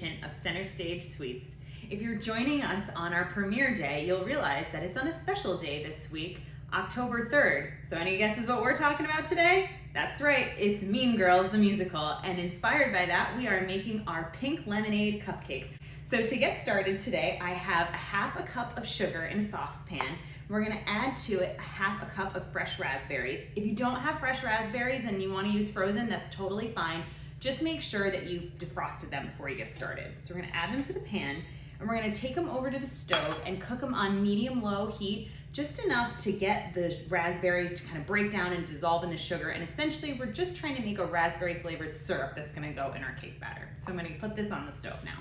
edition of Center Stage Sweets. If you're joining us on our premiere day, you'll realize that it's on a special day this week, October 3rd. So any guesses what we're talking about today? That's right, it's Mean Girls the musical, and inspired by that, we are making our pink lemonade cupcakes. So to get started today, I have a half a cup of sugar in a saucepan. We're gonna add to it a half a cup of fresh raspberries. If you don't have fresh raspberries and you wanna use frozen, that's totally fine. Just make sure that you defrosted them before you get started. So we're gonna add them to the pan, and we're gonna take them over to the stove and cook them on medium-low heat, just enough to get the raspberries to kind of break down and dissolve in the sugar. And essentially, we're just trying to make a raspberry-flavored syrup that's gonna go in our cake batter. So I'm gonna put this on the stove now.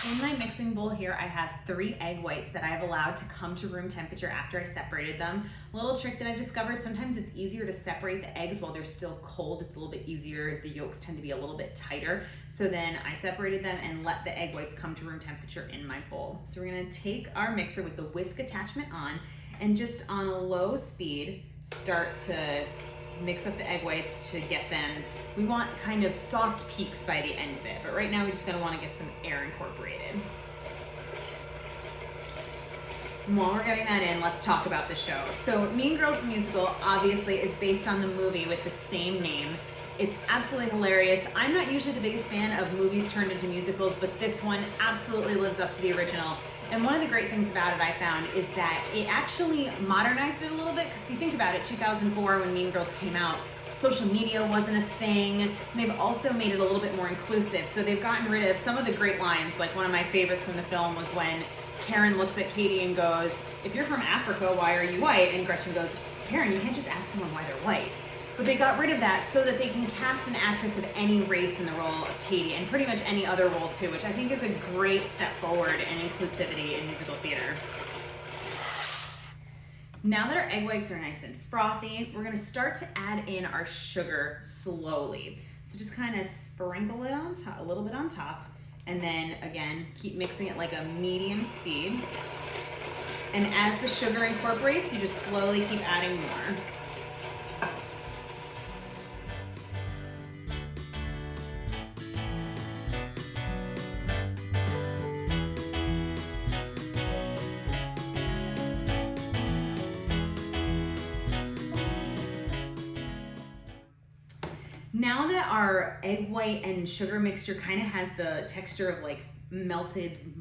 In my mixing bowl here, I have 3 egg whites that I have allowed to come to room temperature after I separated them. A little trick that I've discovered, sometimes it's easier to separate the eggs while they're still cold. It's a little bit easier. The yolks tend to be a little bit tighter. So then I separated them and let the egg whites come to room temperature in my bowl. So we're gonna take our mixer with the whisk attachment on and just on a low speed, start to mix up the egg whites to get them, we want kind of soft peaks by the end of it, but right now we're just gonna wanna get some air incorporated. And while we're getting that in, let's talk about the show. So Mean Girls the musical obviously is based on the movie with the same name. It's absolutely hilarious. I'm not usually the biggest fan of movies turned into musicals, but this one absolutely lives up to the original. And one of the great things about it, I found, is that it actually modernized it a little bit, because if you think about it, 2004 when Mean Girls came out, social media wasn't a thing. They've also made it a little bit more inclusive. So they've gotten rid of some of the great lines. Like one of my favorites from the film was when Karen looks at Katie and goes, "If you're from Africa, why are you white?" And Gretchen goes, "Karen, you can't just ask someone why they're white." But they got rid of that so that they can cast an actress of any race in the role of Katie, and pretty much any other role too, which I think is a great step forward in inclusivity in musical theater. Now that our egg whites are nice and frothy, we're gonna start to add in our sugar slowly. So just kind of sprinkle it on top, a little bit on top, and then again, keep mixing it like a medium speed. And as the sugar incorporates, you just slowly keep adding more. Now that our egg white and sugar mixture kind of has the texture of like melted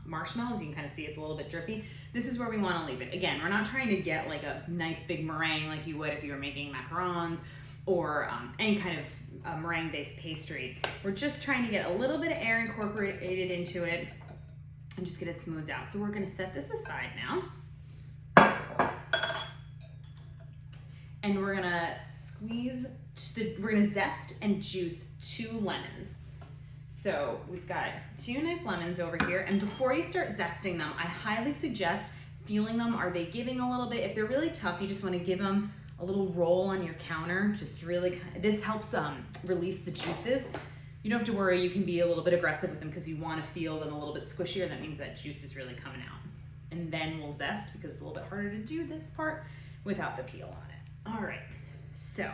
marshmallows, you can kind of see it's a little bit drippy, this is where we want to leave it. Again, we're not trying to get like a nice big meringue like you would if you were making macarons or any kind of meringue-based pastry. We're just trying to get a little bit of air incorporated into it and just get it smoothed out. So we're going to set this aside now. And we're going to we're gonna zest and juice 2 lemons. So we've got 2 nice lemons over here, and before you start zesting them, I highly suggest feeling them. Are they giving a little bit? If they're really tough, you just wanna give them a little roll on your counter. Just really, this helps release the juices. You don't have to worry, you can be a little bit aggressive with them because you wanna feel them a little bit squishier. That means that juice is really coming out. And then we'll zest, because it's a little bit harder to do this part without the peel on it. All right, so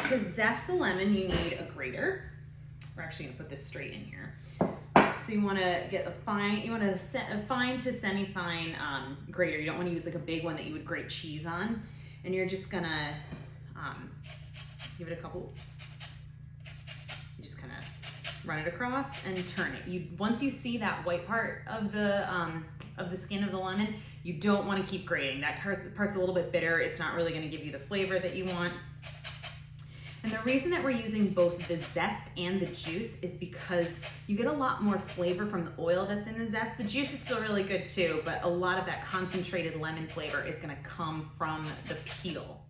to zest the lemon, you need a grater. We're actually gonna put this straight in here. So you wanna get a fine to semi-fine grater. You don't wanna use like a big one that you would grate cheese on. And you're just gonna give it a couple, you just kinda run it across and turn it. Once you see that white part of the skin of the lemon, you don't wanna keep grating. That part's a little bit bitter. It's not really gonna give you the flavor that you want. And the reason that we're using both the zest and the juice is because you get a lot more flavor from the oil that's in the zest. The juice is still really good too, but a lot of that concentrated lemon flavor is gonna come from the peel.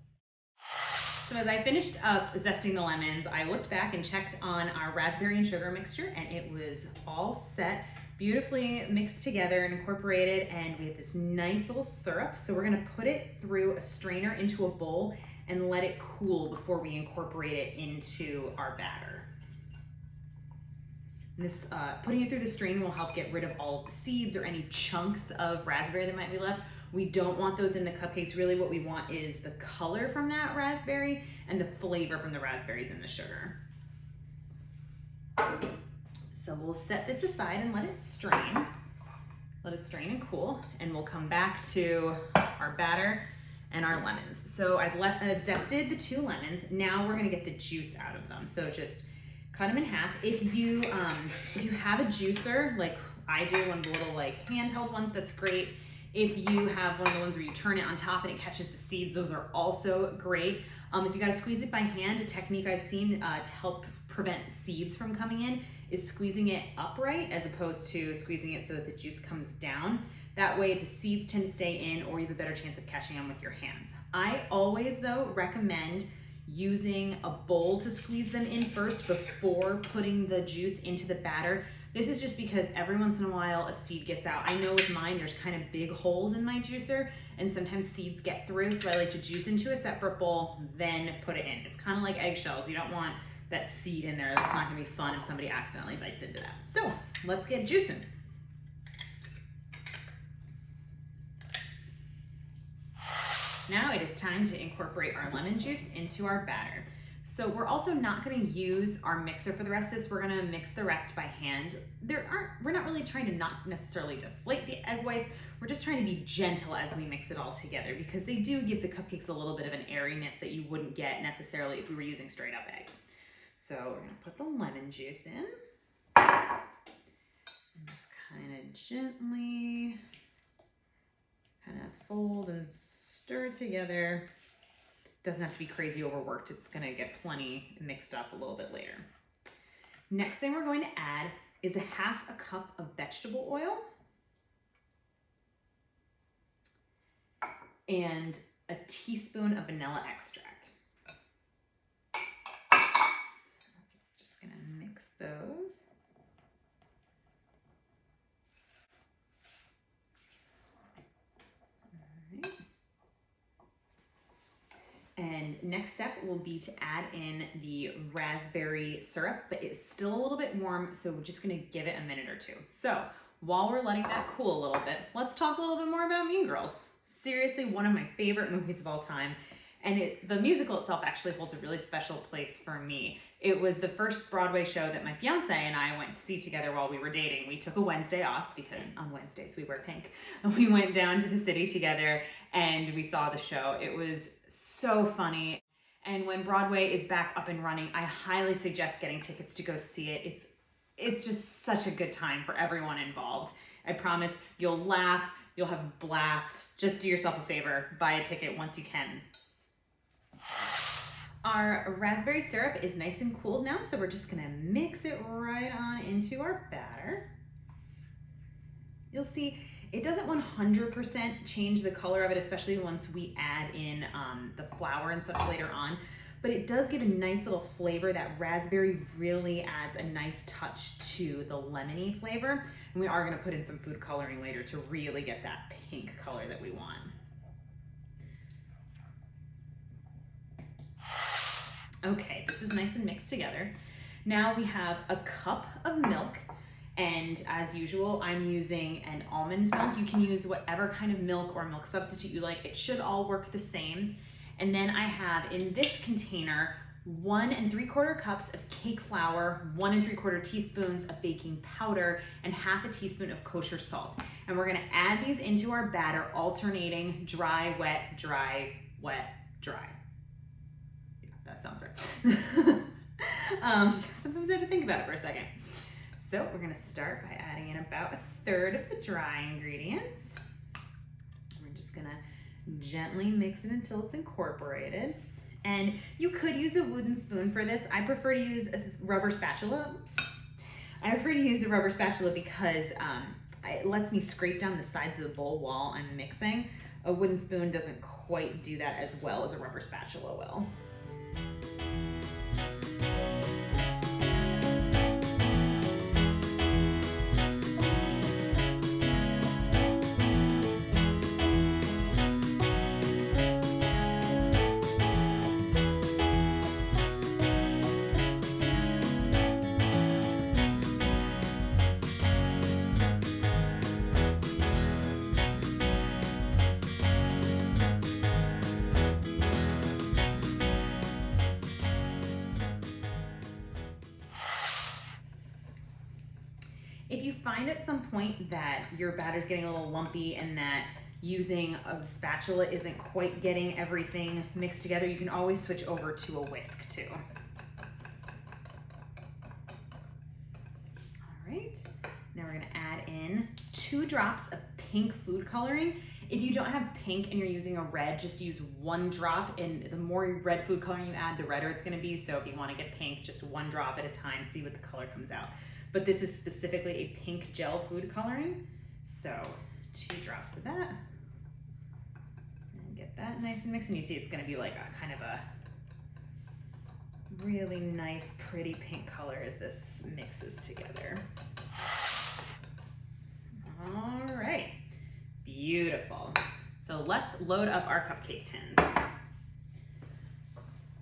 So as I finished up zesting the lemons, I looked back and checked on our raspberry and sugar mixture, and it was all set, beautifully mixed together and incorporated, and we have this nice little syrup. So we're gonna put it through a strainer into a bowl and let it cool before we incorporate it into our batter. This putting it through the strainer will help get rid of all of the seeds or any chunks of raspberry that might be left. We don't want those in the cupcakes. Really what we want is the color from that raspberry and the flavor from the raspberries and the sugar. So we'll set this aside and let it strain. Let it strain and cool, and we'll come back to our batter and our lemons. So I've zested the 2 lemons. Now we're gonna get the juice out of them. So just cut them in half. If you have a juicer, like I do, one of the little like handheld ones, that's great. If you have one of the ones where you turn it on top and it catches the seeds, those are also great. If you gotta squeeze it by hand, a technique I've seen to help prevent seeds from coming in is squeezing it upright as opposed to squeezing it so that the juice comes down. That way the seeds tend to stay in, or you have a better chance of catching them with your hands. I always, though, recommend using a bowl to squeeze them in first before putting the juice into the batter. This is just because every once in a while a seed gets out. I know with mine there's kind of big holes in my juicer and sometimes seeds get through, so I like to juice into a separate bowl, then put it in. It's kind of like eggshells. You don't want that seed in there. That's not gonna be fun if somebody accidentally bites into that. So let's get juicing. Now it is time to incorporate our lemon juice into our batter. So we're also not gonna use our mixer for the rest of this. We're gonna mix the rest by hand. We're not really trying to not necessarily deflate the egg whites. We're just trying to be gentle as we mix it all together, because they do give the cupcakes a little bit of an airiness that you wouldn't get necessarily if we were using straight up eggs. So we're gonna put the lemon juice in. And just kind of gently kind of fold and stir together. Doesn't have to be crazy overworked. It's gonna get plenty mixed up a little bit later. Next thing we're going to add is 1/2 cup of vegetable oil and a teaspoon of vanilla extract. Just gonna mix those. And next step will be to add in the raspberry syrup, but it's still a little bit warm, so we're just gonna give it a minute or 2. So while we're letting that cool a little bit, let's talk a little bit more about Mean Girls. Seriously, one of my favorite movies of all time. And the musical itself actually holds a really special place for me. It was the first Broadway show that my fiance and I went to see together while we were dating. We took a Wednesday off because on Wednesdays we wear pink. We went down to the city together and we saw the show. It was so funny. And when Broadway is back up and running, I highly suggest getting tickets to go see it. It's just such a good time for everyone involved. I promise you'll laugh, you'll have a blast. Just do yourself a favor, buy a ticket once you can. Our raspberry syrup is nice and cooled now, so we're just gonna mix it right on into our batter. You'll see it doesn't 100% change the color of it, especially once we add in the flour and such later on, but it does give a nice little flavor. That raspberry really adds a nice touch to the lemony flavor, and we are gonna put in some food coloring later to really get that pink color that we want. Okay, this is nice and mixed together. Now we have a cup of milk, and as usual, I'm using an almond milk. You can use whatever kind of milk or milk substitute you like. It should all work the same. And then I have in this container 1 3/4 cups of cake flour, 1 3/4 teaspoons of baking powder, and 1/2 teaspoon of kosher salt. And we're gonna add these into our batter, alternating dry, wet, dry, wet, dry. That sounds right. Sometimes I have to think about it for a second. So we're gonna start by adding in about 1/3 of the dry ingredients. We're just gonna gently mix it until it's incorporated. And you could use a wooden spoon for this. I prefer to use a rubber spatula. Oops. I prefer to use a rubber spatula because it lets me scrape down the sides of the bowl while I'm mixing. A wooden spoon doesn't quite do that as well as a rubber spatula will. find at some point that your batter's getting a little lumpy and that using a spatula isn't quite getting everything mixed together, you can always switch over to a whisk too. All right, now we're gonna add in 2 drops of pink food coloring. If you don't have pink and you're using a red, just use 1 drop, and the more red food coloring you add, the redder it's gonna be. So if you wanna get pink, just 1 drop at a time, see what the color comes out. But this is specifically a pink gel food coloring. So 2 drops of that. And get that nice and mixed. And you see it's gonna be like a kind of a really nice, pretty pink color as this mixes together. All right. Beautiful. So let's load up our cupcake tins.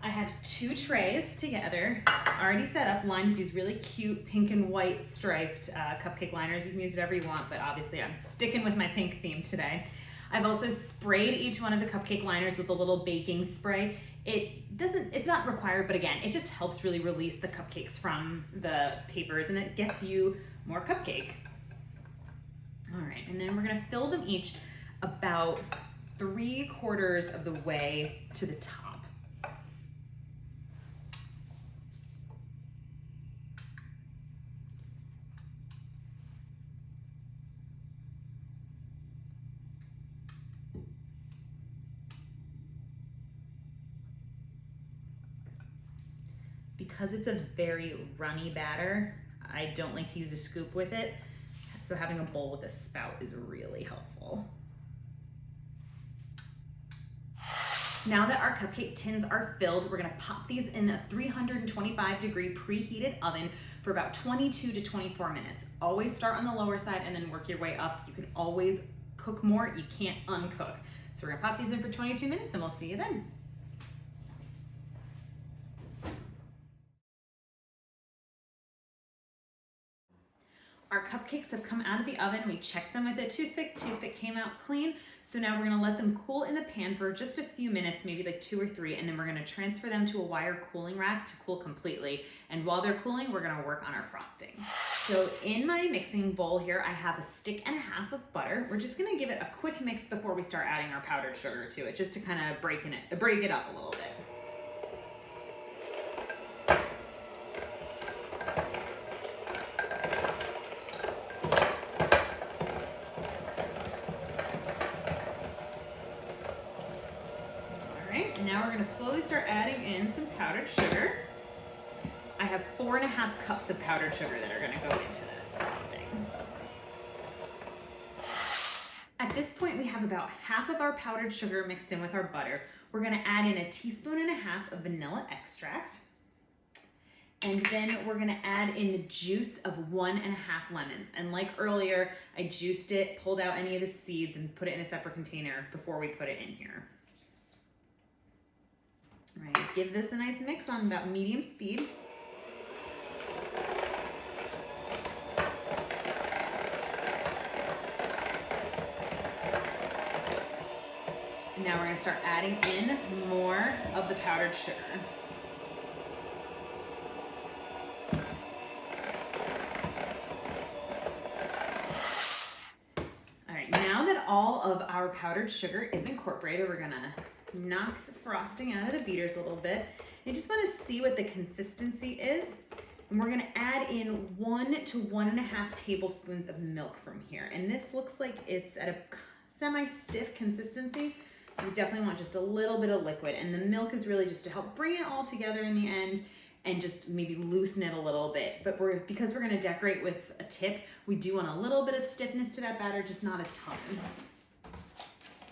I have 2 trays together, already set up, lined with these really cute pink and white striped cupcake liners. You can use whatever you want, but obviously I'm sticking with my pink theme today. I've also sprayed each one of the cupcake liners with a little baking spray. It's not required, but again, it just helps really release the cupcakes from the papers and it gets you more cupcake. All right, and then we're gonna fill them each about 3/4 of the way to the top. Because it's a very runny batter, I don't like to use a scoop with it. So having a bowl with a spout is really helpful. Now that our cupcake tins are filled, we're gonna pop these in a 325-degree preheated oven for about 22 to 24 minutes. Always start on the lower side and then work your way up. You can always cook more, you can't uncook. So we're gonna pop these in for 22 minutes and we'll see you then. Our cupcakes have come out of the oven. We checked them with a toothpick. Toothpick came out clean. So now we're gonna let them cool in the pan for just a few minutes, maybe like 2 or 3, and then we're gonna transfer them to a wire cooling rack to cool completely. And while they're cooling, we're gonna work on our frosting. So in my mixing bowl here, I have 1.5 sticks of butter. We're just gonna give it a quick mix before we start adding our powdered sugar to it, just to kind of break it up a little bit. Now we're gonna slowly start adding in some powdered sugar. I have 4.5 cups of powdered sugar that are gonna go into this frosting. At this point, we have about half of our powdered sugar mixed in with our butter. We're gonna add in 1.5 teaspoons of vanilla extract. And then we're gonna add in the juice of 1.5 lemons. And like earlier, I juiced it, pulled out any of the seeds, and put it in a separate container before we put it in here. All right, give this a nice mix on about medium speed. And now we're gonna start adding in more of the powdered sugar. All right, now that all of our powdered sugar is incorporated, we're gonna knock the frosting out of the beaters a little bit. I just want to see what the consistency is. And we're going to add in 1 to 1.5 tablespoons of milk from here. And this looks like it's at a semi-stiff consistency. So we definitely want just a little bit of liquid. And the milk is really just to help bring it all together in the end and just maybe loosen it a little bit. But because we're going to decorate with a tip, we do want a little bit of stiffness to that batter, just not a ton.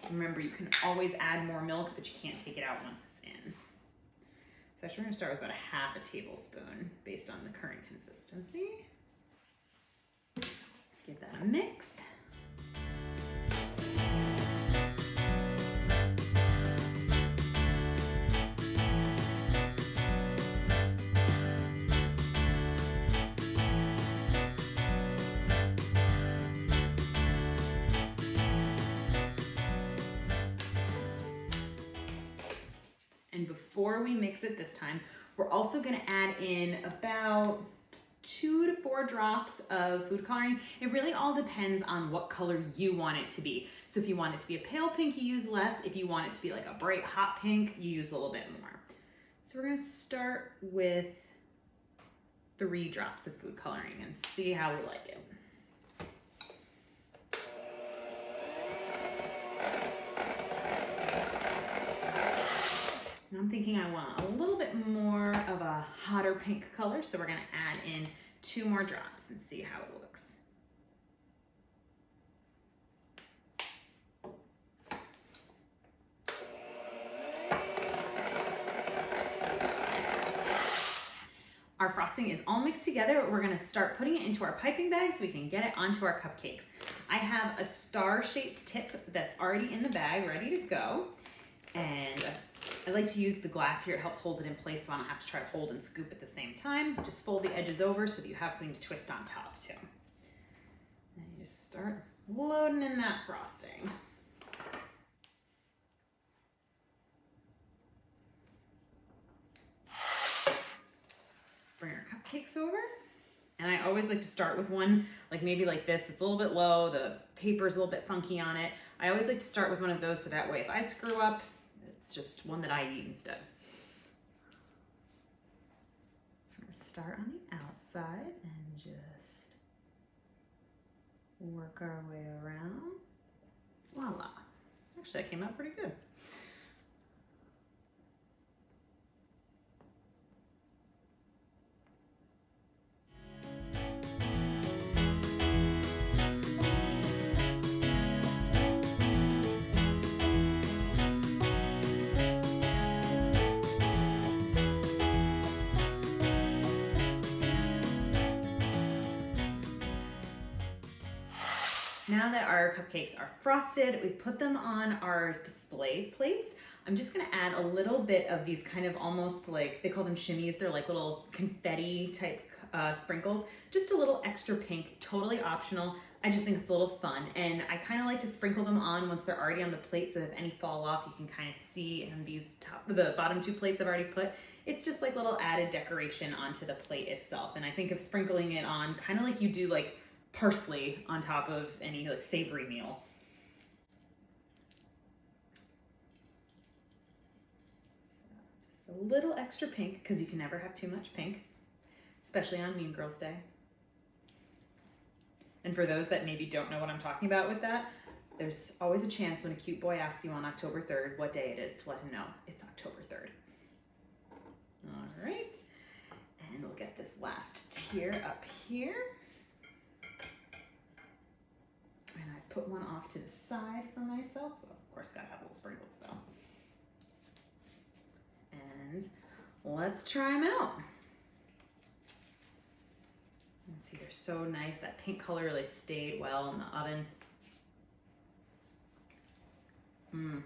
Remember, you can always add more milk, but you can't take it out once it's in. So actually we're gonna start with about 1/2 tablespoon based on the current consistency. Give that a mix. And before we mix it this time, we're also gonna add in about 2 to 4 drops of food coloring. It really all depends on what color you want it to be. So if you want it to be a pale pink, you use less. If you want it to be like a bright hot pink, you use a little bit more. So we're gonna start with 3 drops of food coloring and see how we like it. And I'm thinking I want a little bit more of a hotter pink color, so we're gonna add in 2 more drops and see how it looks. Our frosting is all mixed together. We're gonna start putting it into our piping bag so we can get it onto our cupcakes. I have a star-shaped tip that's already in the bag, ready to go. And I like to use the glass here. It helps hold it in place so I don't have to try to hold and scoop at the same time. Just fold the edges over so that you have something to twist on top too. And you just start loading in that frosting. Bring our cupcakes over. And I always like to start with one, like maybe like this, it's a little bit low, the paper's a little bit funky on it. I always like to start with one of those so that way if I screw up, it's just one that I eat instead. So I'm gonna start on the outside and just work our way around. Voila. Actually, that came out pretty good. Now that our cupcakes are frosted, we've put them on our display plates. I'm just gonna add a little bit of these kind of almost like, they call them shimmies, they're like little confetti type sprinkles. Just a little extra pink, totally optional. I just think it's a little fun. And I kind of like to sprinkle them on once they're already on the plate so if any fall off, you can kind of see in these the bottom 2 plates I've already put. It's just like little added decoration onto the plate itself. And I think of sprinkling it on kind of like you do like parsley on top of any like savory meal. So just a little extra pink because you can never have too much pink, especially on Mean Girls Day. And for those that maybe don't know what I'm talking about with that, there's always a chance when a cute boy asks you on October 3rd what day it is to let him know it's October 3rd. All right, and we'll get this last tier up here. And I put one off to the side for myself. Well, of course, gotta have little sprinkles though. And let's try them out. And see, they're so nice. That pink color really stayed well in the oven. And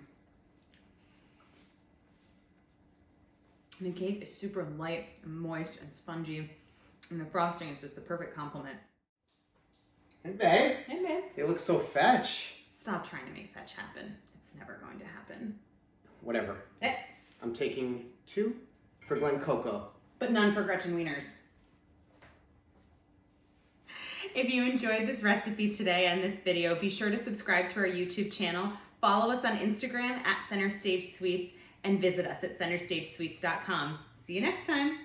the cake is super light and moist and spongy. And the frosting is just the perfect complement. Hey, babe. Hey, babe. They look so fetch. Stop trying to make fetch happen. It's never going to happen. Whatever. Eh. I'm taking 2 for Glen Coco. But none for Gretchen Wieners. If you enjoyed this recipe today and this video, be sure to subscribe to our YouTube channel, follow us on Instagram @CenterStageSweets, and visit us at centerstagesweets.com. See you next time.